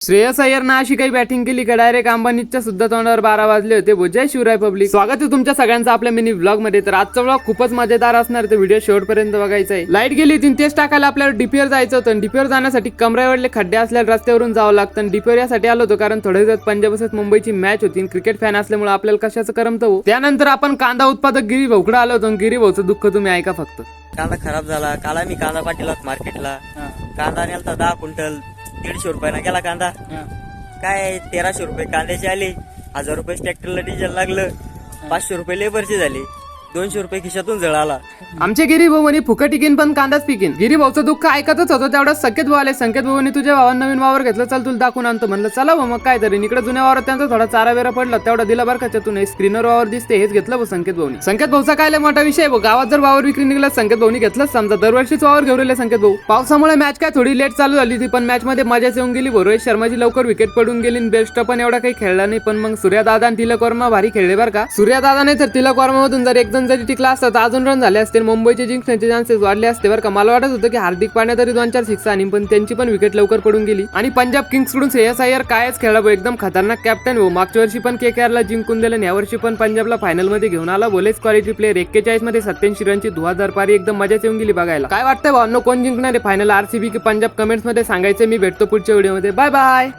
श्रेयस अय्यरनं अशी काही बॅटिंग केली का डायरेक्ट अंबानीच्या सुद्धा तोंडावर 12 वाजले होते. जय शिवराय पब्लिक, स्वागत आहे तुमच्या सगळ्यांचं आपल्या मिनी व्लॉग मध्ये. तर आजचा व्लॉग खूपच मजेदार असणार, तर व्हिडिओ शेवटपर्यंत बघायचा आहे. लाईट गेली होती, तेच टाकायला आपल्याला डीपीवर जायचं होतं. डीपीवर जाण्यासाठी कमरेवरले खड्डे असलेल्या रस्त्यावरून जावं लागतं. डीपीवर यासाठी आलो होतो कारण थोड्या दिवसात पंजाब वर्सेस मुंबईची मॅच होती. क्रिकेट फॅन असल्यामुळे आपल्याला कशाचं करमत हो. त्यानंतर आपण कांदा उत्पादक गिरी भाऊकडे आलो होतो. गिरी भाऊचं दुःख तुम्ही ऐका फक्त. कांदा खराब झाला. काल आम्ही कांदा पाठीला मार्केटला. कांदा नेलता 10 क्विंटल, 150 रुपयाला गेला कांदा. काय 1300 रुपये कांद्याचे आले, 1000 रुपये ट्रॅक्टरला डिझेल लागलं, 500 रुपये लेबरचे झाले, 200 रुपये खिशातून जळाला. आमचे गिरी भाऊ म्हणे फुकट टिकीन पण कांदाच पिकीन. गिरी भाऊचं दुःख ऐकतच होतं तेवढ्याच संकेत भाऊ आले. संकेत भाऊनी तुझ्या भावानं नवीन वावर घेतलं, चल तुला दाखवून आणतो. म्हणलं चला मग काय तरी. इकडे जुन्या वावरात त्यांचा थोडा चारा वेरा पडला, तेवढा दिला बरं का त्यातून. स्क्रीनर वावर दिसते, हेच घेतलं भाऊ संकेत भाऊनी. संकेत भाऊचा काय मोठा विषय भाऊ, गावात जर वावर विक्री निघला संकेत भाऊनी घेतलंच समजा. दरवर्षीच वावर घेऊन राहिले संकेत भाऊ. पावसामुळे मॅच काय थोडी लेट चालू झाली ती, पण मॅच मध्ये मजाच येऊन गेली. रोहित शर्माची लवकर विकेट पडून गेली. बेस्ट पण एवढा काही खेळला नाही, पण मग सूर्यदादा आणि तिलक वर्मा भारी खेळले बरं का. सूर्यदादा नाही तर तिलक वर्मा मधून जर एक जण जरी टिकला असता तर अजून रन झाले असते, मुंबईचे जिंकण्याचे चान्सेस वाढले असते बरं का. मला वाटत होतं की हार्दिक पांड्या तरी 2-4 सिक्स आणि पण त्यांची पण विकेट लवकर पडून गेली. आणि पंजाब किंग्स कडून श्रेयस अय्यर कायच खेळला भाऊ, एकदम खतरनाक कॅप्टन भाऊ. मागच्या वर्षी पण KKR ला जिंकून दिलं, या वर्षी पण पंजाबला फायनल मध्ये घेऊन आला. बोलेच क्वालिटी प्लेअर. 41 मध्ये 87 रनची धुवाधार पारी, एकदम मजाच येऊन गेली बघायला. काय वाटतंय भावांनो, कोण जिंकणार आहे फायनल, RCB की पंजाब? कमेंट्स मध्ये सांगायचं. मी भेटतो पुढच्या व्हिडिओ मध्ये. Bye bye.